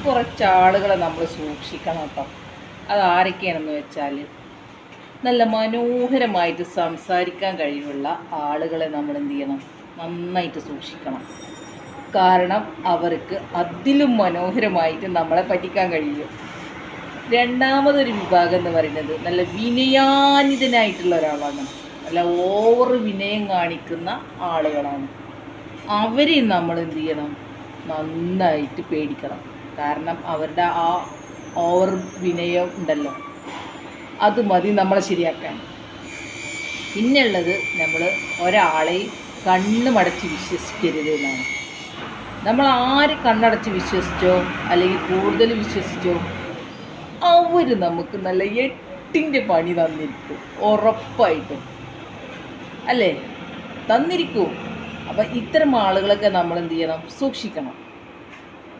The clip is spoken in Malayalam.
കുറച്ച് ആളുകളെ നമ്മൾ സൂക്ഷിക്കണം കേട്ടോ. അതാരൊക്കെയാണെന്ന് വെച്ചാൽ, നല്ല മനോഹരമായിട്ട് സംസാരിക്കാൻ കഴിവുള്ള ആളുകളെ നമ്മൾ എന്ത് ചെയ്യണം, നന്നായിട്ട് സൂക്ഷിക്കണം. കാരണം അവർക്ക് അതിലും മനോഹരമായിട്ട് നമ്മളെ പറ്റിക്കാൻ കഴിയും. രണ്ടാമതൊരു വിഭാഗം എന്ന് പറയുന്നത് നല്ല വിനയാനിതനായിട്ടുള്ള ഒരാളാണ്. നല്ല ഓവർ വിനയം കാണിക്കുന്ന ആളുകളാണ്. അവരെ നമ്മൾ എന്ത് ചെയ്യണം, നന്നായിട്ട് പേടിക്കണം. കാരണം അവരുടെ ആ ഓവർ വിനയം ഉണ്ടല്ലോ, അത് മതി നമ്മളെ ശരിയാക്കാൻ. പിന്നെയുള്ളത്, നമ്മൾ ഒരാളെയും കണ്ണുമടച്ച് വിശ്വസിക്കരുത് എന്നാണ്. നമ്മൾ ആര് കണ്ണടച്ച് വിശ്വസിച്ചോ അല്ലെങ്കിൽ കൂടുതൽ വിശ്വസിച്ചോ അവർ നമുക്ക് നല്ല 8ൻ്റെ പണി തന്നിരിക്കും, ഉറപ്പായിട്ടും. അല്ലേ? തന്നിരിക്കും. അപ്പം ഇത്തരം ആളുകളൊക്കെ നമ്മൾ എന്ത് ചെയ്യണം, സൂക്ഷിക്കണം.